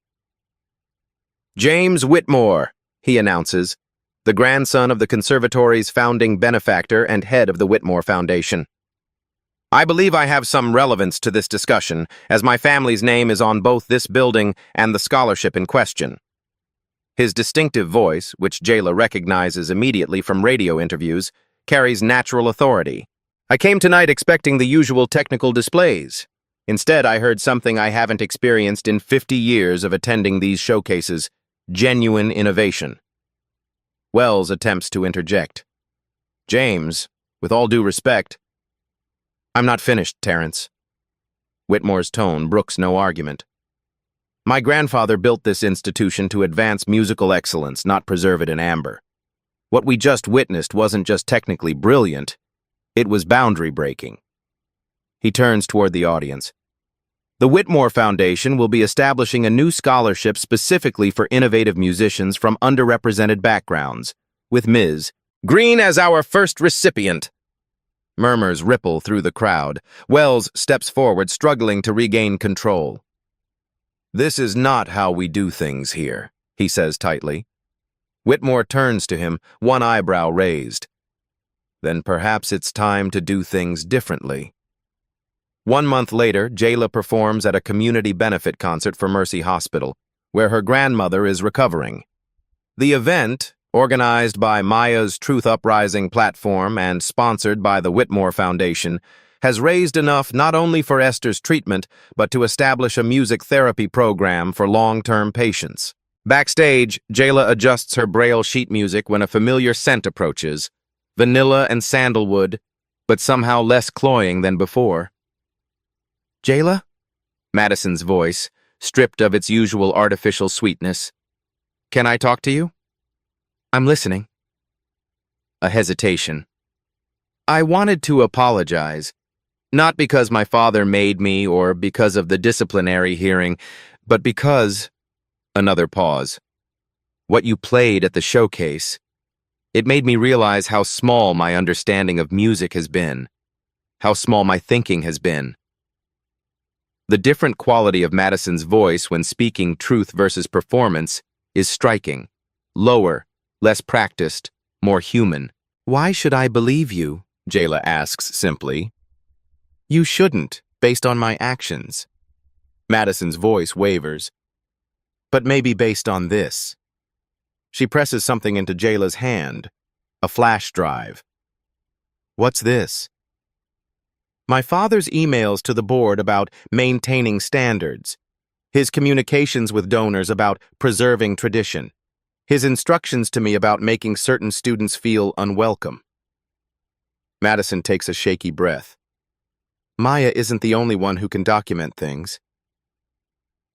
James Whitmore, he announces, the grandson of the conservatory's founding benefactor and head of the Whitmore Foundation. I believe I have some relevance to this discussion, as my family's name is on both this building and the scholarship in question. His distinctive voice, which Jayla recognizes immediately from radio interviews, carries natural authority. I came tonight expecting the usual technical displays. Instead, I heard something I haven't experienced in 50 years of attending these showcases: genuine innovation. Wells attempts to interject. James, with all due respect. I'm not finished, Terrence. Whitmore's tone brooks no argument. My grandfather built this institution to advance musical excellence, not preserve it in amber. What we just witnessed wasn't just technically brilliant, it was boundary-breaking. He turns toward the audience. The Whitmore Foundation will be establishing a new scholarship specifically for innovative musicians from underrepresented backgrounds, with Ms. Green as our first recipient. Murmurs ripple through the crowd. Wells steps forward, struggling to regain control. This is not how we do things here, he says tightly. Whitmore turns to him, one eyebrow raised. Then perhaps it's time to do things differently. 1 month later, Jayla performs at a community benefit concert for Mercy Hospital, where her grandmother is recovering. The event, organized by Maya's Truth Uprising platform and sponsored by the Whitmore Foundation, has raised enough not only for Esther's treatment, but to establish a music therapy program for long-term patients. Backstage, Jayla adjusts her Braille sheet music when a familiar scent approaches, vanilla and sandalwood, but somehow less cloying than before. Jayla? Madison's voice, stripped of its usual artificial sweetness. Can I talk to you? I'm listening. A hesitation. I wanted to apologize, not because my father made me or because of the disciplinary hearing, but because... Another pause. What you played at the showcase. It made me realize how small my understanding of music has been, how small my thinking has been. The different quality of Madison's voice when speaking truth versus performance is striking. Lower, less practiced, more human. Why should I believe you? Jayla asks simply. You shouldn't, based on my actions. Madison's voice wavers. But maybe based on this. She presses something into Jayla's hand, a flash drive. What's this? My father's emails to the board about maintaining standards, his communications with donors about preserving tradition, his instructions to me about making certain students feel unwelcome. Madison takes a shaky breath. Maya isn't the only one who can document things.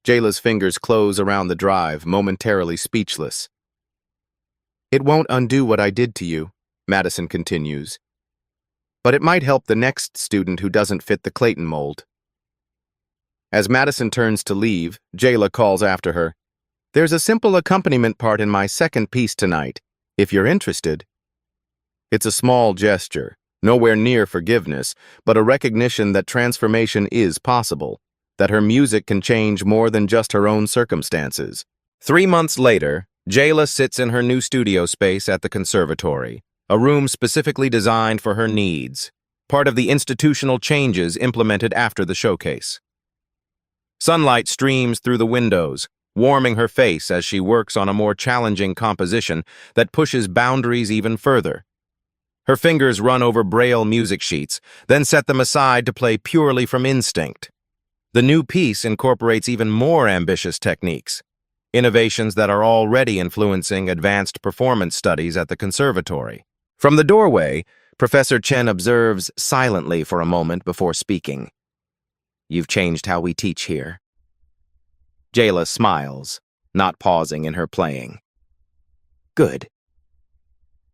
Jayla's fingers close around the drive, momentarily speechless. It won't undo what I did to you, Madison continues. But it might help the next student who doesn't fit the Clayton mold. As Madison turns to leave, Jayla calls after her. There's a simple accompaniment part in my second piece tonight, if you're interested. It's a small gesture, nowhere near forgiveness, but a recognition that transformation is possible, that her music can change more than just her own circumstances. 3 months later, Jayla sits in her new studio space at the conservatory, a room specifically designed for her needs, part of the institutional changes implemented after the showcase. Sunlight streams through the windows, warming her face as she works on a more challenging composition that pushes boundaries even further. Her fingers run over Braille music sheets, then set them aside to play purely from instinct. The new piece incorporates even more ambitious techniques, innovations that are already influencing advanced performance studies at the conservatory. From the doorway, Professor Chen observes silently for a moment before speaking. "You've changed how we teach here." Jayla smiles, not pausing in her playing. "Good.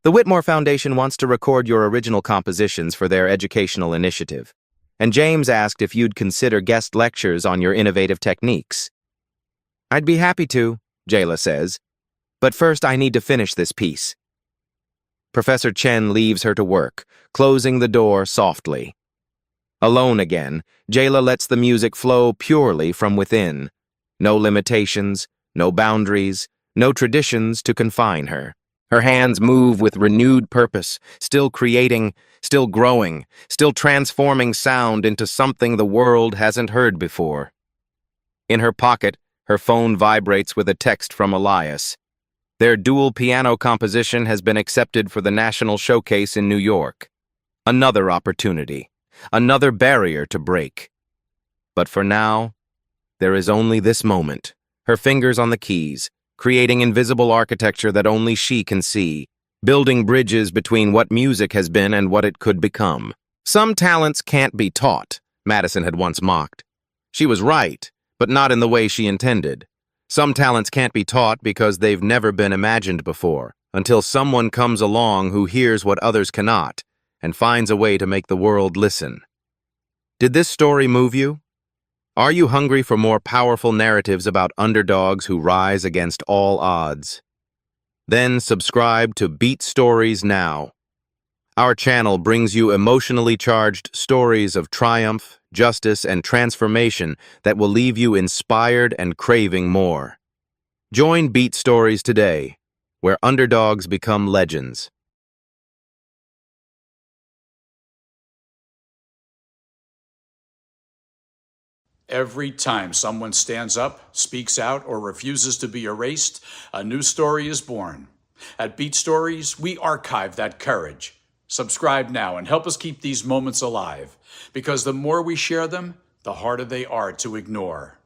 The Whitmore Foundation wants to record your original compositions for their educational initiative, and James asked if you'd consider guest lectures on your innovative techniques." "I'd be happy to," Jayla says, "but first I need to finish this piece." Professor Chen leaves her to work, closing the door softly. Alone again, Jayla lets the music flow purely from within. No limitations, no boundaries, no traditions to confine her. Her hands move with renewed purpose, still creating, still growing, still transforming sound into something the world hasn't heard before. In her pocket, her phone vibrates with a text from Elias. Their dual piano composition has been accepted for the National Showcase in New York. Another opportunity, another barrier to break. But for now, there is only this moment, her fingers on the keys, creating invisible architecture that only she can see, building bridges between what music has been and what it could become. Some talents can't be taught, Madison had once mocked. She was right, but not in the way she intended. Some talents can't be taught because they've never been imagined before, until someone comes along who hears what others cannot and finds a way to make the world listen. Did this story move you? Are you hungry for more powerful narratives about underdogs who rise against all odds? Then subscribe to Beat Stories now. Our channel brings you emotionally charged stories of triumph, justice, and transformation that will leave you inspired and craving more. Join Beat Stories today, where underdogs become legends. Every time someone stands up, speaks out, or refuses to be erased, a new story is born. At Beat Stories, we archive that courage. Subscribe now and help us keep these moments alive, because the more we share them, the harder they are to ignore.